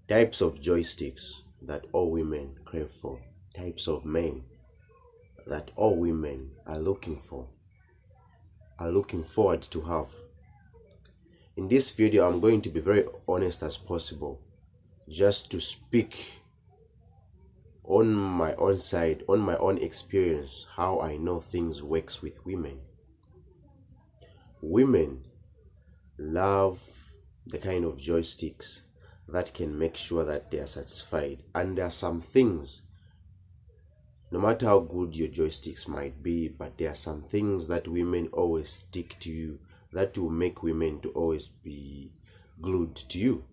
Types of joysticks that all women crave for. Types of men that all women are looking for, are looking forward to have. In this video, I'm going to be very honest as possible, just to speak on my own side, on my own experience, how I know things works with women. Women love the kind of joysticks that can make sure that they are satisfied. And there are some things, no matter how good your joysticks might be, but there are some things that women always stick to you, that will make women to always be glued to you.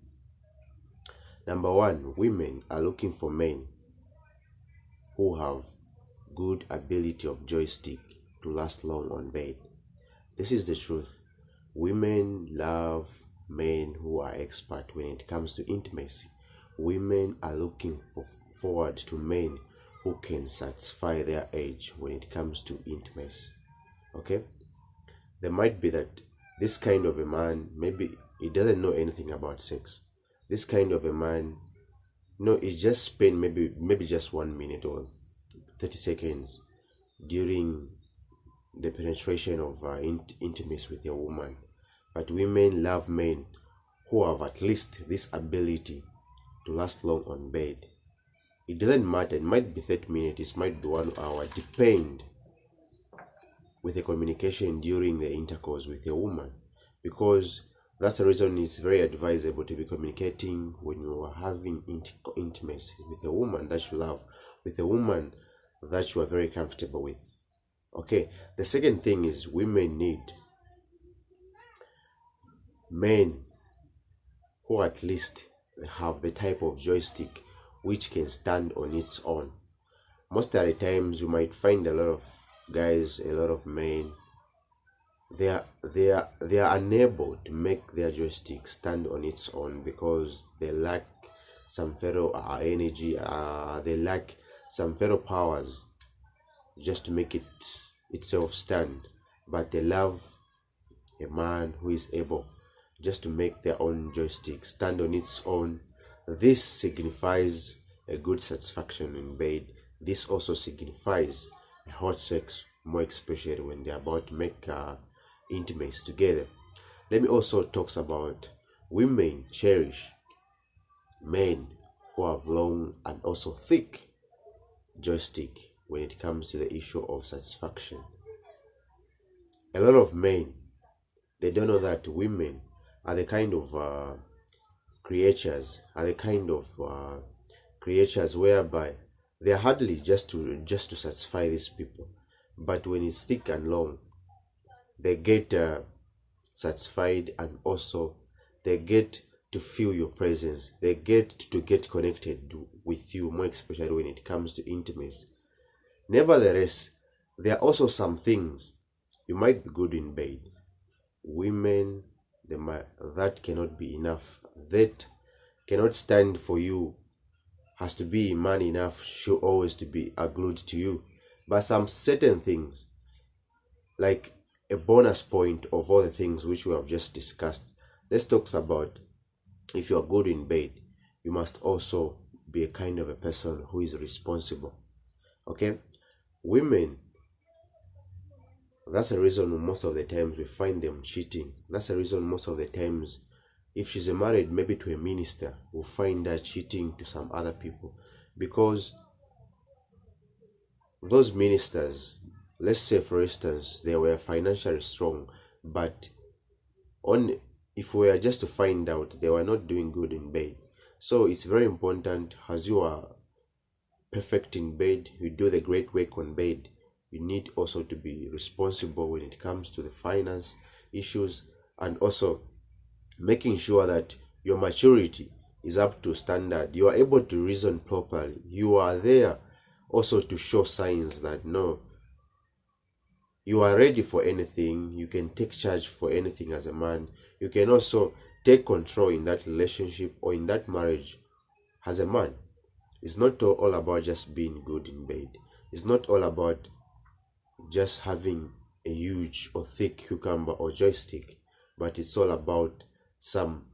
Number one, women are looking for men who have good ability of joystick to last long on bed. This is the truth. Women love men who are expert when it comes to intimacy. Women are looking forward to men who can satisfy their urge when it comes to intimacy. Okay? There might be that this kind of a man, maybe he doesn't know anything about sex. This kind of a man, he just spend maybe just 1 minute or 30 seconds during the penetration of intimacy with a woman. But women love men who have at least this ability to last long on bed. It doesn't matter, it might be 30 minutes, it might be 1 hour, depend with the communication during the intercourse with a woman, because that's the reason it's very advisable to be communicating when you are having intimacy with a woman that you love, with a woman that you are very comfortable with. Okay, the second thing is women need men who at least have the type of joystick which can stand on its own. Most of the times you might find a lot of guys, a lot of men, they are unable to make their joystick stand on its own because they lack some ferro energy, they lack some ferro powers just to make it itself stand. But they love a man who is able just to make their own joystick stand on its own. This signifies a good satisfaction in bed. This also signifies a hot sex, more especially when they're about to make intimacy together. Let me also talk about women cherish men who have long and also thick joystick when it comes to the issue of satisfaction. A lot of men, they don't know that women are the kind of creatures whereby they are hardly just to satisfy these people, but when it's thick and long, they get satisfied, and also they get to feel your presence, they get to get connected with you, more especially when it comes to intimacy. Nevertheless, there are also some things you might be good in bed. Women, that cannot be enough, that cannot stand for you, has to be man enough, should always to be glued to you. But some certain things, like a bonus point of all the things which we have just discussed, let's talk about, if you are good in bed, you must also be a kind of a person who is responsible. Okay, women, that's the reason most of the times we find them cheating. That's the reason most of the times, if she's married maybe to a minister, we'll find her cheating to some other people, because those ministers, let's say for instance, they were financially strong, but if we are just to find out they were not doing good in bed. So it's very important, as you are perfect in bed, you do the great work on bed, you need also to be responsible when it comes to the finance issues, and also making sure that your maturity is up to standard, you are able to reason properly, you are there also to show signs that no, you are ready for anything, you can take charge for anything as a man, you can also take control in that relationship or in that marriage as a man. It's not all about just being good in bed, it's not all about just having a huge or thick cucumber or joystick, but it's all about some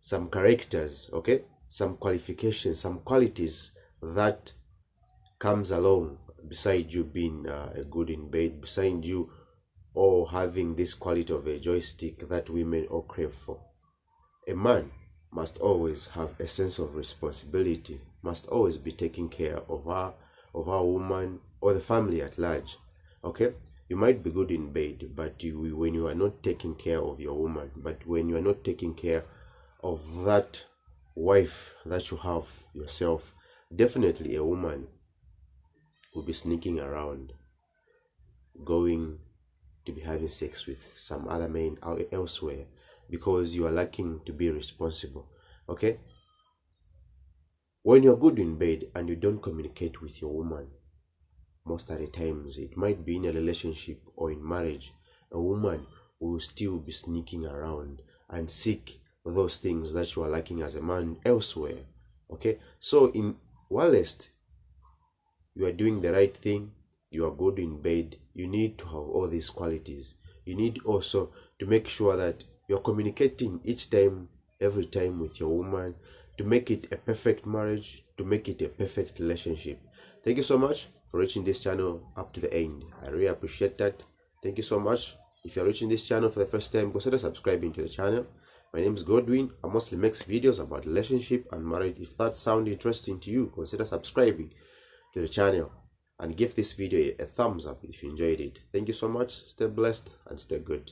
some characters, okay, some qualifications, some qualities that comes along beside you being a good in bed, beside you or having this quality of a joystick that women all crave for. A man must always have a sense of responsibility, must always be taking care of her woman or the family at large. Okay, you might be good in bed, but when you are not taking care of your woman, but when you are not taking care of that wife that you have yourself, definitely a woman will be sneaking around, going to be having sex with some other men elsewhere, because you are lacking to be responsible. Okay, when you're good in bed and you don't communicate with your woman, most of the times, it might be in a relationship or in marriage, a woman will still be sneaking around and seek those things that you are lacking as a man elsewhere. Okay, so in whilst you are doing the right thing, you are good in bed, you need to have all these qualities. You need also to make sure that you're communicating each time, every time with your woman, to make it a perfect marriage, to make it a perfect relationship. Thank you so much for reaching this channel up to the end. I really appreciate that. Thank you so much. If you're reaching this channel for the first time, consider subscribing to the channel. My name is Godwin. I mostly make videos about relationship and marriage. If that sounds interesting to you, consider subscribing to the channel and give this video a thumbs up if you enjoyed it. Thank you so much. Stay blessed and stay good.